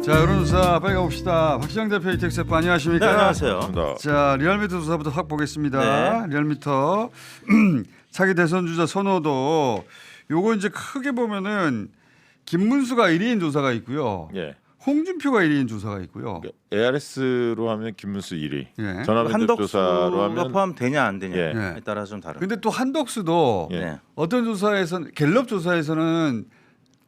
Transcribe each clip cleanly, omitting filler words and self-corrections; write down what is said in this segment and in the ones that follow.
자, 여론조사 빨리 가봅시다. 박시영 대표 이택세프 안녕하십니까? 네, 안녕하세요. 자, 리얼미터 조사부터 확 보겠습니다. 네. 리얼미터 차기 대선 주자 선호도 요거 이제 크게 보면은 김문수가 1위인 조사가 있고요. 예. 홍준표가 1위인 조사가 있고요. ARS로 하면 김문수 1위. 예. 전화면접 조사로 한덕수가 하면 포함되냐 안 되냐에 예. 따라서 좀 다른. 근데 또 한덕수도 예. 네. 어떤 조사에서는 갤럽 조사에서는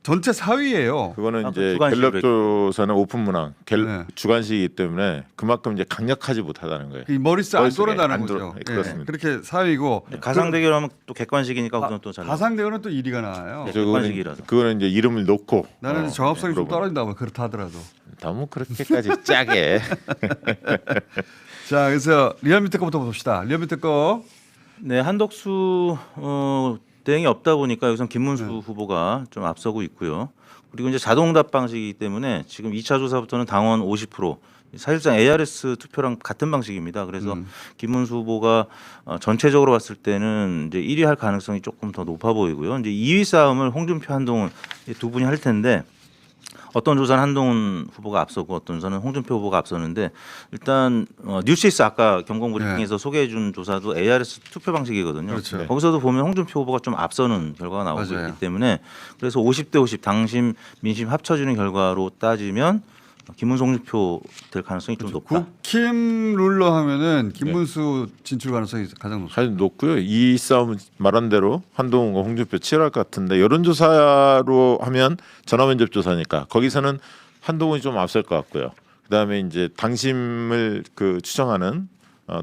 전체 4위예요. 그거는 아, 이제 주관식 갤럽 조사는 오픈 문항, 네. 주관식이기 때문에 그만큼 이제 강력하지 못하다는 거예요. 이 머릿속 안 머릿속에 돌아가는 안 거죠. 돌아- 예, 그렇습니다. 그렇게 4위고 가상 대결하면 또 객관식이니까 그건 또 잘. 가상대결은 또 1위가 나와요. 네. 그거는, 객관식이라서. 그거는 이제 이름을 놓고 나는 정합성이 좀 물어보는. 떨어진다고 그렇다 하더라도. 너무 그렇게까지 짜게. 자, 그래서 리얼미터 거부터 봅시다. 리얼미터 거. 네, 한덕수 대행이 없다 보니까 여기서 김문수 후보가 좀 앞서고 있고요. 그리고 이제 자동답 방식이기 때문에 지금 2차 조사부터는 당원 50%. 사실상 ARS 투표랑 같은 방식입니다. 그래서 김문수 후보가 전체적으로 봤을 때는 이제 1위 할 가능성이 조금 더 높아 보이고요. 이제 2위 싸움을 홍준표, 한동훈 두 분이 할 텐데 어떤 조사는 한동훈 후보가 앞서고 어떤 조사는 홍준표 후보가 앞서는데 일단 뉴시스 아까 경공 브리핑에서 소개해준 조사도 ARS 투표 방식이거든요. 그렇죠. 네. 거기서도 보면 홍준표 후보가 좀 앞서는 결과가 나오고 맞아요. 있기 때문에 그래서 50대 50 당심 민심 합쳐지는 결과로 따지면 김문수 홍준표 될 가능성이 좀 높다. 국힘 룰러 하면은 김문수 진출 가능성이 가장 높습니다. 사실 높고요. 이 싸움은 말한 대로 한동훈과 홍준표 치열할 것 같은데 여론조사로 하면 전화면접 조사니까 거기서는 한동훈이 좀 앞설 것 같고요. 그다음에 이제 당심을 그 추정하는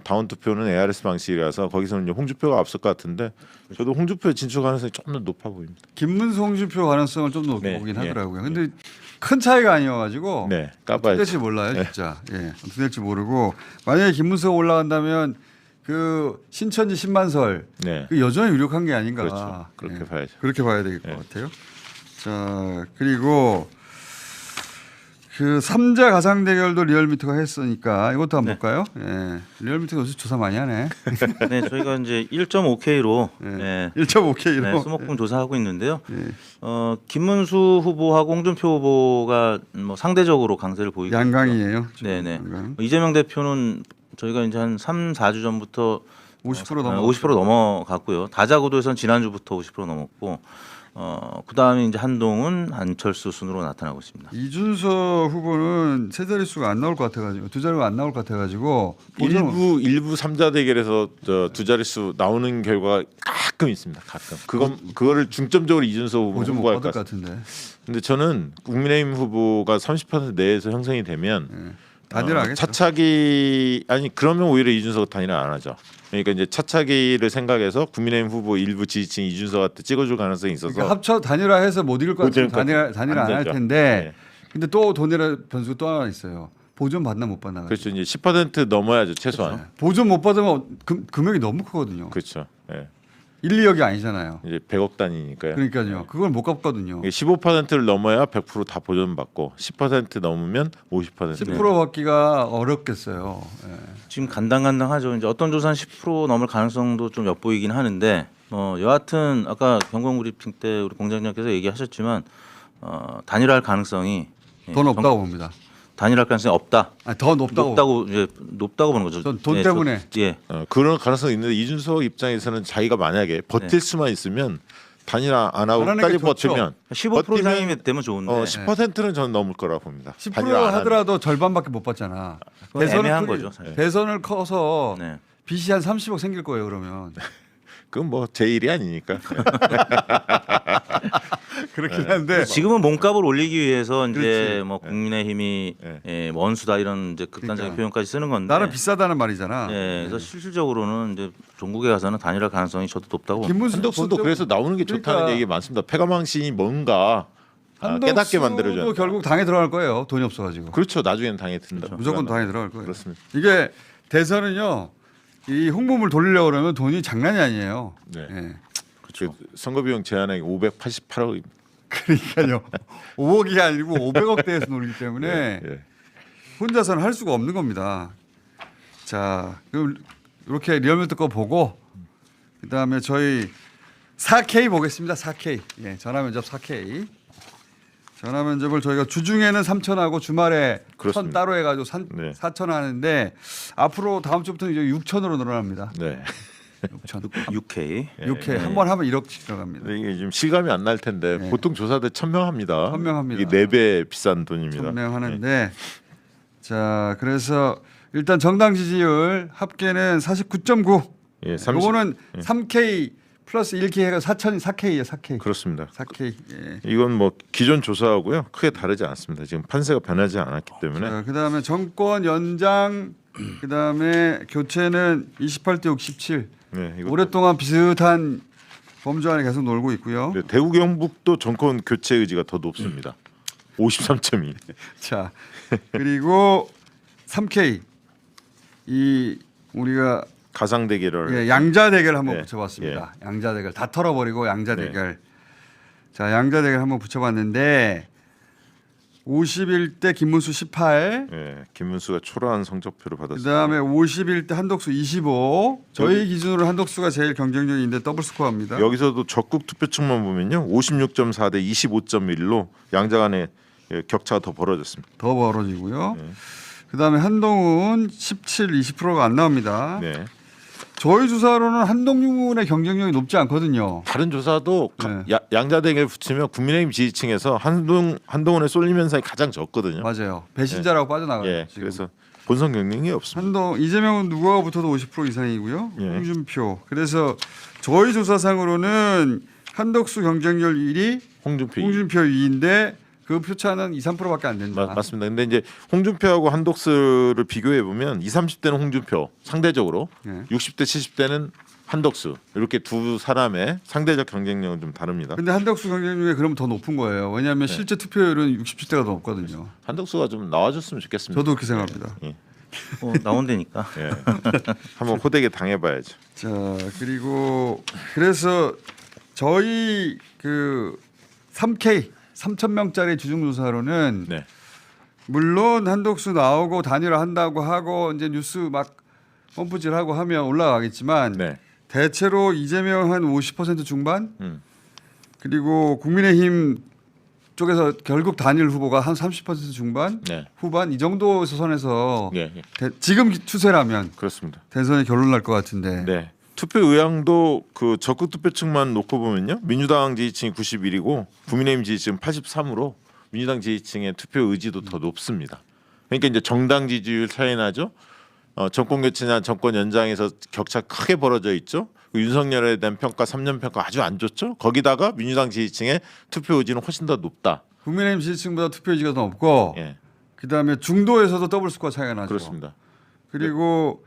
다운 투표는 ARS 방식이라서 거기서는 이제 홍준표가 앞설 것 같은데 저도 홍준표 진출 가능성이 좀 더 높아 보입니다. 김문수 홍준표 가능성을 좀 높게 네, 보긴 예. 하더라고요. 근데 큰 차이가 아니어가지고 네, 어떻게 까봐야죠. 될지 몰라요, 진짜. 예, 어떻게 될지 모르고 만약에 김문수가 올라간다면 그 신천지 10만설 네, 그 여전히 유력한 게 아닌가. 그렇죠. 그렇게 예, 봐야죠. 그렇게 봐야 될 것 예. 같아요. 자, 그리고 그 3자 가상 대결도 리얼미터가 했으니까 이것도 한번 네. 볼까요? 예. 리얼미터가 요새 조사 많이 하네. 네, 저희가 이제 1.5K로 네. 1.5K로. 네, 수목금 조사하고 있는데요. 예. 김문수 후보하고 홍준표 후보가 뭐 상대적으로 강세를 보이고 양강이에요. 지금 네네. 양강. 이재명 대표는 저희가 이제 한 3, 4주 전부터 50% 넘어. 50% 넘어갔고요. 다자구도에선 지난주부터 50% 넘었고 그다음에 이제 한동훈, 안철수 순으로 나타나고 있습니다. 이준석 후보는 세 자릿수가 안 나올 것 같아가지고 두 자리가 안 나올 것 같아가지고 일부 3자 대결에서 두 자릿수 나오는 결과가 가끔 있습니다. 가끔. 그거를 중점적으로 이준석 후보 보좀 못 홍보할 받을 것 것 같습니다. 같은데. 근데 저는 국민의힘 후보가 30% 내에서 형성이 되면 단일하겠죠. 차차기 아니 그러면 오히려 이준석 단일화 안 하죠. 그러니까 이제 차차기를 생각해서 국민의힘 후보 일부 지지층 이준석한테 찍어줄 가능성이 있어서 그러니까 합쳐 단일화해서 못 이길 것 같으면 단일화 안 할 되죠. 텐데. 네. 근데 또 단일화 변수가 또 하나 있어요. 보존 받나 못 받나. 그렇죠. 이제 10% 넘어야죠 최소한. 네. 보존 못 받으면 금액이 너무 크거든요. 그렇죠. 예. 1, 2억이 아니잖아요. 이제 100억 단위니까요. 그러니까요. 그걸 못 갚거든요. 15%를 넘어야 100% 다 보존받고 10% 넘으면 50%. 10% 받기가 어렵겠어요. 예. 지금 간당간당하죠. 이제 어떤 조사는 10% 넘을 가능성도 좀 엿보이긴 하는데 여하튼 아까 경공 브리핑 때 우리 공장장께서 얘기하셨지만 단일화할 가능성이 더 높다고 봅니다. 단일화할 가능성이 없다. 아니, 더 높다고. 높다고 보는 거죠. 전 돈 네, 때문에. 예. 그런 가능성이 있는데 이준석 입장에서는 자기가 만약에 버틸 수만 있으면 단일화 안 하고 안 하는 빨리 게 좋죠. 버티면 15% 이상이 되면 좋은데 10%는 저는 넘을 거라고 봅니다. 10% 단일화 안 하면. 하더라도 절반밖에 못 받잖아. 그건 애매한 크기- 거죠, 사실. 대선을 커서 네. 빚이 한 30억 생길 거예요. 그러면 그건 뭐 제 일이 아니니까. 그렇긴 한데 지금은 몸값을 올리기 위해서 이제 그렇지. 뭐 국민의힘이 네. 예, 원수다 이런 이제 극단적인 그러니까. 표현까지 쓰는 건데. 나는 비싸다는 말이잖아. 예, 그래서 실질적으로는 이제 종국에 가서는 단일화 가능성이 저도 높다고 봅니다. 김문수 한덕수도 그래서 나오는 게 좋다는 그러니까. 얘기 많습니다. 패가망신이 뭔가 깨닫게 만들어줘야 한덕수도 결국 당에 들어갈 거예요. 돈이 없어가지고. 그렇죠. 나중에는 당에 든다. 무조건 당에 들어갈 거예요. 그렇습니다. 이게 대선은요. 이 홍보물 돌리려고 그러면 돈이 장난이 아니에요. 네. 예. 그 선거 비용 제한액 588억입니다. 그러니까요. 5억이 아니고 500억대에서 놀기 때문에 예. 혼자서는 할 수가 없는 겁니다. 자, 그럼 이렇게 리얼미터 거 보고 그다음에 저희 4K 보겠습니다. 4K. 예, 전화면접 4K. 전화 면접을 저희가 주중에는 3,000하고 주말에 1,000 그렇습니다. 따로 해가지고 네. 4,000 하는데 앞으로 다음 주부터는 이제 6,000으로 늘어납니다. 네. 6,000. 6K. 6회 한 번 하면 1억씩 들어갑니다. 근데 이게 지금 실감이 안 날 텐데 네. 보통 조사대 1,000명 합니다. 1,000명 합니다. 이게 4배 비싼 돈입니다. 1,000명 하는데 자 그래서 일단 정당 지지율 합계는 49.9. 예, 30 요거는 3K 플러스 1K 해가 4K예요. 4K. 그렇습니다. 4K. 예. 이건 뭐 기존 조사하고요 크게 다르지 않습니다. 지금 판세가 변하지 않았기 때문에 자, 그다음에 정권 연장 그다음에 교체는 28대 67. 네, 이거 오랫동안 비슷한 범주 안에 계속 놀고 있고요. 네, 대구 경북도 정권 교체 의지가 더 높습니다. 53.2. 자 그리고 3K 이 우리가 가상 대결을 예, 양자 대결 한번 네, 붙여봤습니다. 양자 대결 다 털어버리고 양자 네. 대결. 자 양자 대결 한번 붙여봤는데 51대 김문수 18. 예, 김문수가 초라한 성적표를 받았습니다. 그다음에 51대 한덕수 25. 저희 기준으로 한덕수가 제일 경쟁력인데 더블 스코어입니다. 여기서도 적국 투표층만 보면요 56.4 대 25.1로 양자 간의 격차가 더 벌어졌습니다. 더 벌어지고요. 네. 그다음에 한동훈 17, 20%가 안 나옵니다. 네. 저희 조사로는 한동훈의 경쟁력이 높지 않거든요. 다른 조사도 네. 양자 대결 붙이면 국민의힘 지지층에서 한동훈의 쏠림 현상이 가장 적거든요. 맞아요. 배신자라고 빠져나가요. 예, 지금. 그래서 본선 경쟁이 없습니다. 이재명은 누가 붙어도 50% 이상이고요. 예. 홍준표. 그래서 저희 조사상으로는 한덕수 경쟁률 1위, 홍준표 홍준표 2위인데 그 표차는 2, 3%밖에 안 된다. 맞습니다. 근데 이제 홍준표하고 한덕수를 비교해 보면 20, 30대는 홍준표 상대적으로 예. 60대, 70대는 한덕수 이렇게 두 사람의 상대적 경쟁력은 좀 다릅니다. 근데 한덕수 경쟁률이 그러면 더 높은 거예요. 왜냐하면 네. 실제 투표율은 60대가 더 높거든요. 한덕수가 좀 나와줬으면 좋겠습니다. 저도 그렇게 생각합니다. 예. 나온다니까. 예. 한번 호되게 당해봐야죠. 자 그리고 그래서 저희 그 3K 3,000명짜리 주중조사로는 네. 물론 한덕수 나오고 단일화한다고 하고 이제 뉴스 막 펌프질하고 하면 올라가겠지만 네. 대체로 이재명 한 50% 중반 그리고 국민의힘 쪽에서 결국 단일 후보가 한 30% 중반 네. 후반 이 정도 선에서 예. 예. 지금 추세라면 그렇습니다. 대선에 결론 날 것 같은데 네. 투표 의향도 그 적극 투표층만 놓고 보면요. 민주당 지지층이 91이고 국민의힘 지지층 83으로 민주당 지지층의 투표 의지도 더 높습니다. 그러니까 이제 정당 지지율 차이 나죠. 정권 교체나 정권 연장에서 격차 크게 벌어져 있죠. 윤석열에 대한 평가 3년 평가 아주 안 좋죠. 거기다가 민주당 지지층의 투표 의지는 훨씬 더 높다. 국민의힘 지지층보다 투표 의지가 더 높고 예. 그다음에 중도에서도 더블 스코어 차이가 나죠. 그렇습니다. 그리고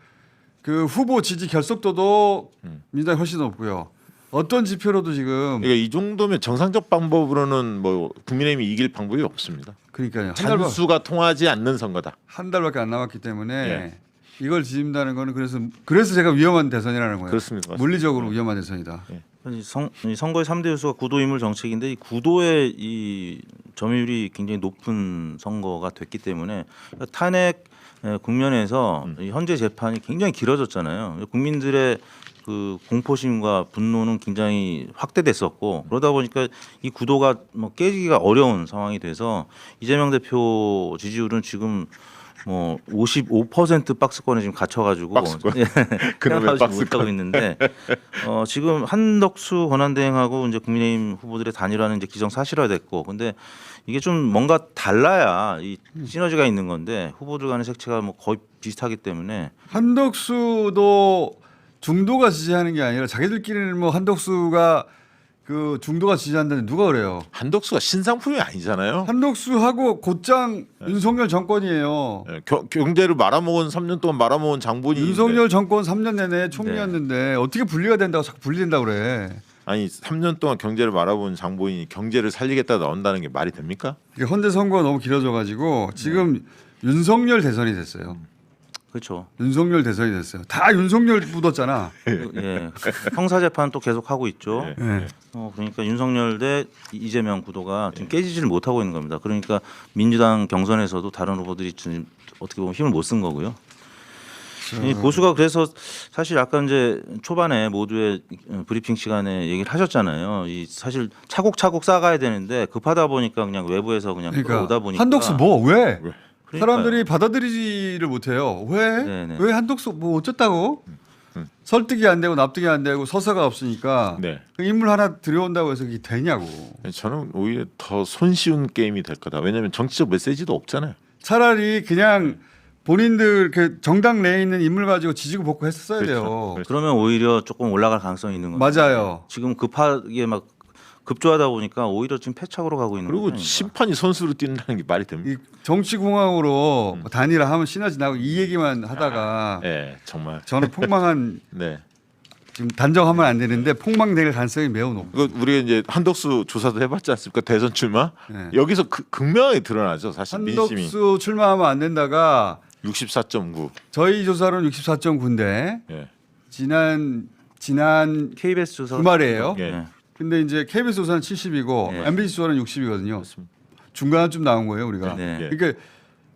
그 후보 지지 결속도도 민주당이 훨씬 높고요. 어떤 지표로도 지금 그러니까 이 정도면 정상적 방법으로는 뭐 국민의힘이 이길 방법이 없습니다. 그러니까요. 잔수가 통하지 않는 선거다. 한 달밖에 안 남았기 때문에 예. 이걸 뒤집는다는 거는 그래서 제가 위험한 대선이라는 거예요. 그렇습니다. 맞습니다. 물리적으로 위험한 대선이다. 이 선거의 3대 요소가 구도인물 정책인데 이 구도의 이 점유율이 굉장히 높은 선거가 됐기 때문에 탄핵 국면에서 이 현재 재판이 굉장히 길어졌잖아요. 국민들의 그 공포심과 분노는 굉장히 확대됐었고 그러다 보니까 이 구도가 뭐 깨지기가 어려운 상황이 돼서 이재명 대표 지지율은 지금 뭐 55% 박스권에 지금 갇혀가지고 박스권? 그놈의 생각하지 박스권. 못하고 있는데 지금 한덕수 권한대행하고 이제 국민의힘 후보들의 단일화는 이제 기정사실화됐고 근데 이게 좀 뭔가 달라야 이 시너지가 있는 건데 후보들 간의 색채가 뭐 거의 비슷하기 때문에 한덕수도 중도가 지지하는 게 아니라 자기들끼리는 뭐 한덕수가 그 중도가 지지한다는 누가 그래요? 한덕수가 신상품이 아니잖아요. 한덕수하고 곧장 윤석열 정권이에요. 예, 경제를 말아먹은 3년 동안 말아먹은 장본이 윤석열 정권 3년 내내 총리였는데 어떻게 분리가 된다고 자꾸 분리된다고 그래? 아니 3년 동안 경제를 말아본 장본인이 경제를 살리겠다 나온다는 게 말이 됩니까? 이게 헌재 선거가 너무 길어져가지고 지금 윤석열 대선이 됐어요. 그렇죠. 윤석열 대선이 됐어요. 다 윤석열 묻었잖아. 예, 형사 재판 또 계속 하고 있죠. 예. 네. 그러니까 윤석열 대 이재명 구도가 지금 깨지지를 못하고 있는 겁니다. 그러니까 민주당 경선에서도 다른 후보들이 지금 어떻게 보면 힘을 못 쓴 거고요. 이 보수가 그래서 사실 아까 이제 초반에 모두의 브리핑 시간에 얘기를 하셨잖아요. 이 사실 차곡차곡 쌓아가야 되는데 급하다 보니까 그냥 외부에서 그냥 그러니까 오다 보니까 한독수 뭐 왜? 그러니까요. 사람들이 받아들이지를 못해요. 왜? 네네. 왜 한독수 뭐 어쨌다고? 설득이 안 되고 납득이 안 되고 서사가 없으니까 네. 그 인물 하나 들여온다고 해서 이게 되냐고. 저는 오히려 더 손쉬운 게임이 될 거다. 왜냐하면 정치적 메시지도 없잖아요. 차라리 그냥 본인들 그 정당 내에 있는 인물 가지고 지지고 볶고 했었어야 그렇죠. 돼요. 그렇죠. 그러면 오히려 조금 올라갈 가능성이 있는 거예요. 맞아요. 지금 급하게 막 급조하다 보니까 오히려 지금 패착으로 가고 있는 그리고 거죠. 심판이 선수로 뛴다는 게 말이 됩니까? 이 정치공학으로 단일화하면 시너지 나고 이 얘기만 하다가 네, 정말. 저는 폭망한 네. 지금 단정하면 안 되는데 폭망될 가능성이 매우 높고. 그 우리가 이제 한덕수 조사도 해봤지 않습니까? 대선 출마 네. 여기서 극명하게 드러나죠. 사실 민심이 한덕수 출마하면 안 된다가 64.9. 저희 조사로는 64.9인데 예. 지난 KBS 조사 주말이에요. 예. 네. 근데 이제 KBS 조사는 70이고 네. MBC 조사는 60이거든요. 중간쯤 나온 거예요, 우리가. 네. 예. 그러니까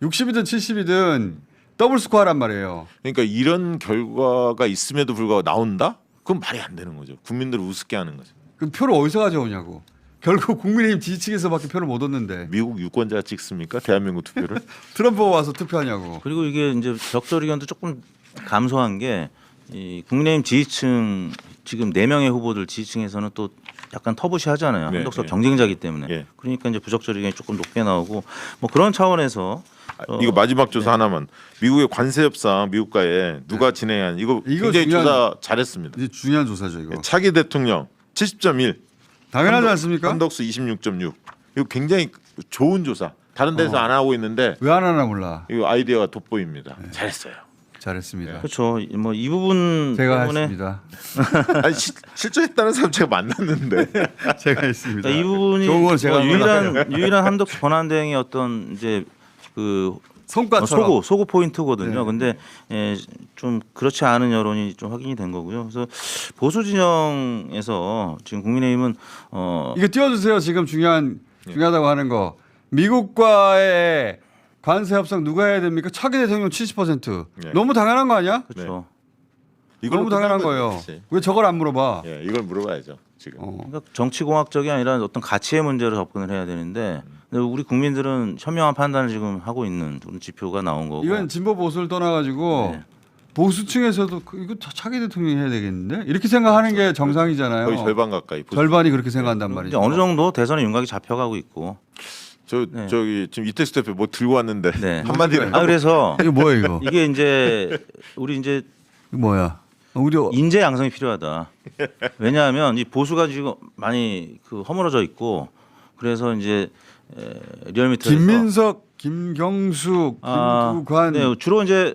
60이든 70이든 더블 스코어란 말이에요. 그러니까 이런 결과가 있음에도 불구하고 나온다? 그건 말이 안 되는 거죠. 국민들을 우습게 하는 거죠. 그럼 표를 어디서 가져오냐고. 결국 국민의힘 지지층에서밖에 표를 못 얻는데 미국 유권자가 찍습니까? 대한민국 투표를? 트럼프 와서 투표하냐고. 그리고 이게 이제 벽돌 의견도 조금 감소한 게 이 국민의힘 지지층 지금 4명의 후보들 지지층에서는 또 약간 터부시하잖아요. 네, 한덕수 네. 경쟁자기 때문에. 예. 그러니까 이제 부적절 의견이 조금 높게 나오고 뭐 그런 차원에서 이거 마지막 조사 하나만. 미국의 관세 협상 미국과의 누가 진행한 이거 굉장히 중요한- 조사 잘했습니다. 이제 중요한 조사죠, 이거. 차기 대통령 70.1, 당연하지 않습니까? 한덕수 26.6. 이거 굉장히 좋은 조사. 다른 데서 안 하고 있는데 왜 안 하나 몰라. 이거 아이디어가 돋보입니다. 네. 잘했어요. 잘했습니다. 그렇죠. 뭐 이 부분 제가 때문에 했습니다. 아니, 실제 했다는 사람 제가 만났는데. 제가 했습니다. 그러니까 이 부분이 좋은 건 제가 뭐 유일한 한덕수 권한 대행의 어떤 이제 그 성과처럼. 소구 포인트거든요. 네. 근데 좀 그렇지 않은 여론이 좀 확인이 된 거고요. 그래서 보수 진영에서 지금 국민의힘은 이거 띄워주세요. 지금 중요하다고 하는 거. 미국과의 관세 협상 누가 해야 됩니까? 차기 대통령 70%. 네. 너무 당연한 거 아니야? 그렇죠. 이걸로 너무 당연한 끝난 거예요. 거지. 왜 저걸 안 물어봐? 예, 이걸 물어봐야죠. 지금. 그러니까 정치공학적이 아니라 어떤 가치의 문제로 접근을 해야 되는데 근데 우리 국민들은 현명한 판단을 지금 하고 있는 그런 지표가 나온 거고. 이건 진보 보수를 떠나가지고 네. 보수층에서도 이거 차기 대통령이 해야 되겠는데 이렇게 생각하는 게 정상이잖아요. 거의 절반 가까이. 절반이 그렇게 생각한단 이제 말이죠. 어느 정도 대선의 윤곽이 잡혀가고 있고. 네. 저기 지금 이택수 대표 뭐 들고 왔는데 네. 한마디로 그래서 이거 뭐야 이거? 이게 이제 우리 이제 이거 뭐야? 우리 인재 양성이 필요하다. 왜냐하면 이 보수가 지금 많이 그 허물어져 있고 그래서 이제 리얼미터에서 김민석, 김경숙, 김두관, 네, 주로 이제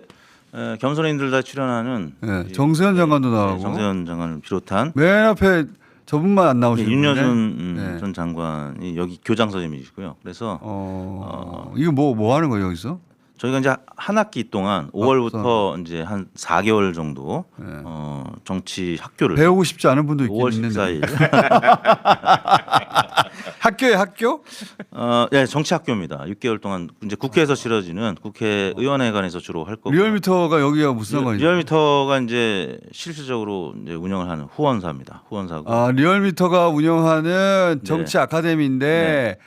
겸손인들 다 출연하는 네, 이- 정세현 장관도 나오고 정세현 장관을 비롯한 맨 앞에 저분만 안 나오시는데 윤여준 네. 전 장관이 여기 교장 선생님이시고요. 그래서 이거 뭐 하는 거예요 여기서? 저희가 이제 한 학기 동안 5월부터 이제 한 4개월 정도 네. 정치 학교를 배우고 싶지 않은 분도 5월 있겠는데 14일 학교에 학교? 네, 정치 학교입니다. 6개월 동안 이제 국회에서 치러지는 국회의원회관에서 주로 할 거고 리얼미터가 여기가 무슨 상관이죠? 리얼미터가 이제 실질적으로 이제 운영을 하는 후원사입니다. 후원사고. 아 리얼미터가 운영하는 네. 정치 아카데미인데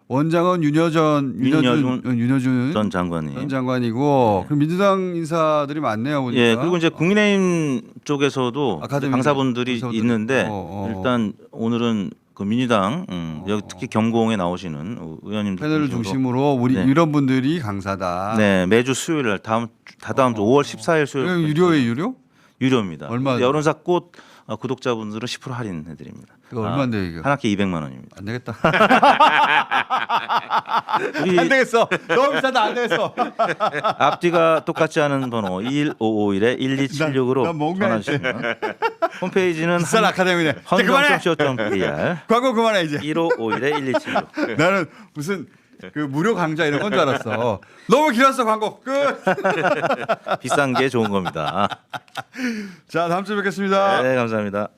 원장은 윤여준 전 장관이. 전 장관이고 그럼 민주당 인사들이 많네요 보니까. 예, 그리고 이제 국민의힘 쪽에서도 아카데미 강사분들이 강사분들이. 있는데 일단 일단 오늘은 그 민주당 여기 특히 경공에 나오시는 의원님들 패널을 중심으로 우리 네. 이런 분들이 강사다. 네, 매주 수요일 날 다다음 주 5월 14일 수요일 이거 유료예요 유료? 유료입니다. 얼마- 여론사 꽃 구독자분들은 10% 할인해 드립니다. 이거 얼마인데 이거? 한 학기 200만 원입니다. 안 되겠다. 우리 안 되겠어. 너무 비싸다 안 되겠어. 앞뒤가 똑같지 않은 번호 21551에 1276으로 난 뭔가 전화주시면 홈페이지는 비싼 아카데미네. 이제 그만해. 헌정.co.kr 광고 그만해 이제. 1551에 1276. 나는 무슨 그 무료 강좌 이런 건 줄 알았어. 너무 길었어 광고 끝. 비싼 게 좋은 겁니다. 자 다음 주에 뵙겠습니다. 네, 감사합니다.